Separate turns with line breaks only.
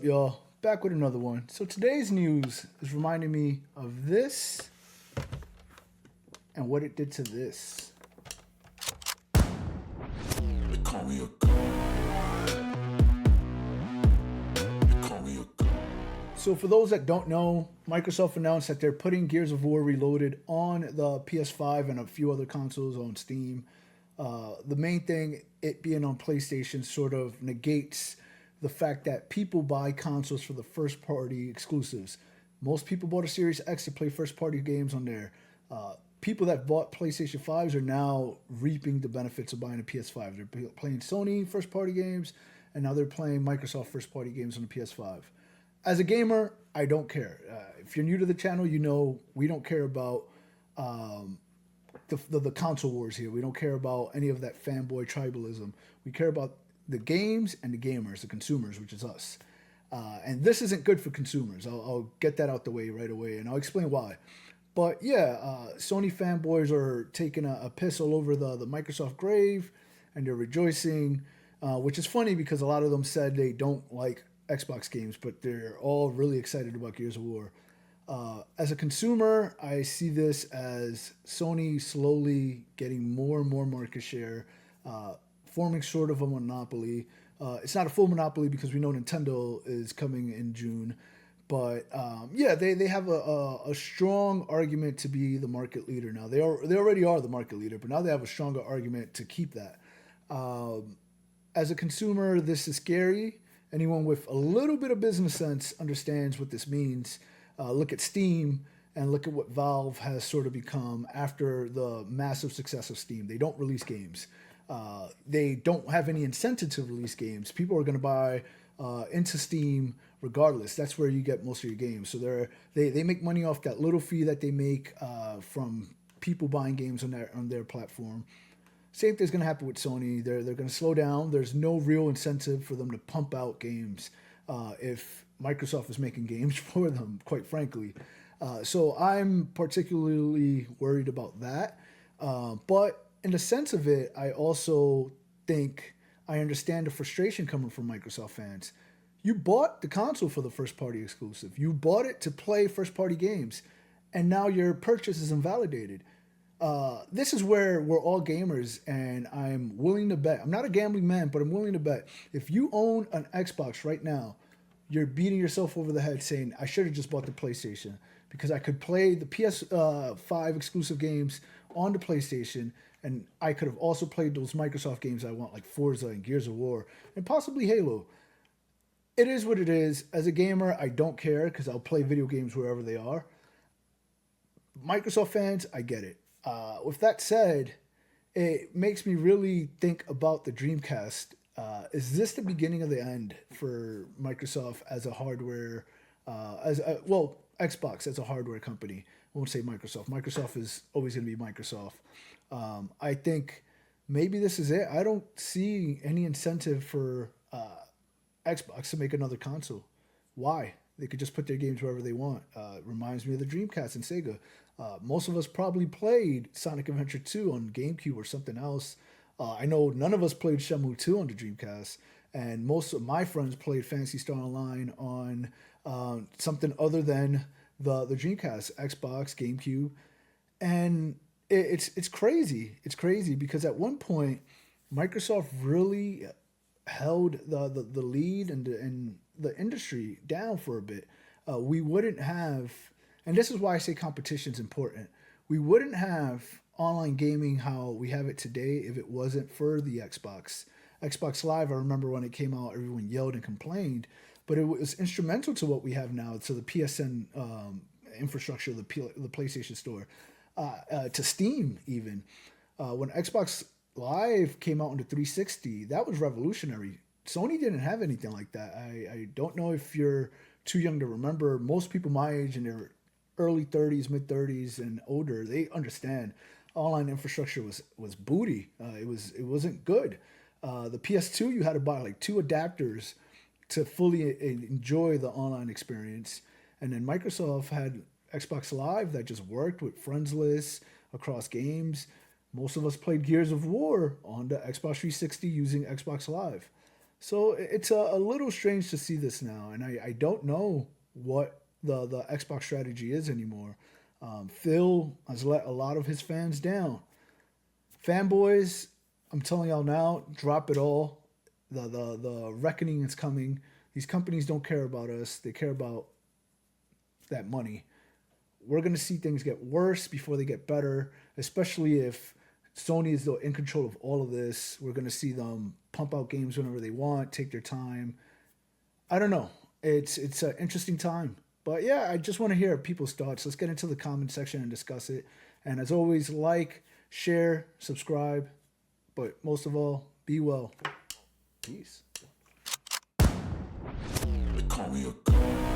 Y'all, back with another one. So today's news is reminding me of this and what it did to this.
They call me a god. They call me a god.
So for those that don't know, Microsoft announced that they're putting Gears of War Reloaded on the PS5 and a few other consoles on Steam. The main thing, it being on PlayStation, sort of negates the fact that people buy consoles for the first party exclusives. Most people bought a Series X to play first party games on there. People that bought PlayStation 5s are now reaping the benefits of buying a PS5. They're playing Sony first party games, and now they're playing Microsoft first party games on the PS5. As a gamer, I don't care. If you're new to the channel, you know we don't care about the console wars here. We don't care about any of that fanboy tribalism. We care about the games and the gamers, the consumers, which is us. And this isn't good for consumers. I'll get that out the way right away, and I'll explain why. But yeah, Sony fanboys are taking a piss all over the Microsoft grave, and they're rejoicing, which is funny because a lot of them said they don't like Xbox games, but they're all really excited about Gears of War. As a consumer, I see this as Sony slowly getting more and more market share, forming sort of a monopoly. It's not a full monopoly because we know Nintendo is coming in June. But yeah, they have a strong argument to be the market leader now. They already are the market leader, but now they have a stronger argument to keep that. As a consumer, this is scary. Anyone with a little bit of business sense understands what this means. Look at Steam and look at what Valve has sort of become after the massive success of Steam. They don't release games. They don't have any incentive to release games. People are going to buy into Steam regardless. That's where you get most of your games. So they make money off that little fee that they make from people buying games on their platform. Same thing's going to happen with Sony. They're going to slow down. There's no real incentive for them to pump out games if Microsoft is making games for them, quite frankly. So I'm particularly worried about that. But in the sense of it, I also think I understand the frustration coming from Microsoft fans. You bought the console for the first party exclusive. You bought it to play first party games, and now your purchase is invalidated. This is where we're all gamers, and I'm willing to bet. I'm not a gambling man, but I'm willing to bet. If you own an Xbox right now, you're beating yourself over the head saying, I should have just bought the PlayStation because I could play the PS5 exclusive games on the PlayStation, and I could have also played those Microsoft games I want, like Forza and Gears of War, and possibly Halo. It is what it is. As a gamer, I don't care because I'll play video games wherever they are. Microsoft fans, I get it. With that said, it makes me really think about the Dreamcast. Is this the beginning of the end for Microsoft as a hardware, Xbox as a hardware company? I won't say Microsoft. Microsoft is always going to be Microsoft. I think maybe this is it. I don't see any incentive for Xbox to make another console. Why? They could just put their games wherever they want. Reminds me of the Dreamcast and Sega. Most of us probably played Sonic Adventure 2 on GameCube or something else. I know none of us played Shenmue 2 on the Dreamcast, and most of my friends played Phantasy Star Online on something other than the Dreamcast, Xbox, GameCube, and it's crazy. It's crazy because at one point, Microsoft really held the lead and the industry down for a bit. We wouldn't have, and this is why I say competition is important. We wouldn't have online gaming how we have it today if it wasn't for the Xbox. Xbox Live, I remember when it came out, everyone yelled and complained, but it was instrumental to what we have now, to the PSN infrastructure, the PlayStation Store, to Steam even. When Xbox Live came out on the 360, that was revolutionary. Sony didn't have anything like that. I don't know if you're too young to remember. Most people my age in their early 30s, mid 30s, and older, they understand online infrastructure was booty. It wasn't good. The PS2, you had to buy like two adapters to fully enjoy the online experience. And then Microsoft had Xbox Live that just worked with friends lists across games. Most of us played Gears of War on the Xbox 360 using Xbox Live. So it's a little strange to see this now, and I don't know what the Xbox strategy is anymore. Phil has let a lot of his fans down. Fanboys, I'm telling y'all now, drop it all. The reckoning is coming. These companies don't care about us. They care about that money. We're gonna see things get worse before they get better, especially if Sony is in control of all of this. We're gonna see them pump out games whenever they want, take their time. I don't know. It's an interesting time. But yeah, I just want to hear people's thoughts. Let's get into the comment section and discuss it. And as always, like, share, subscribe, but most of all, be well. Peace.
They call me a god.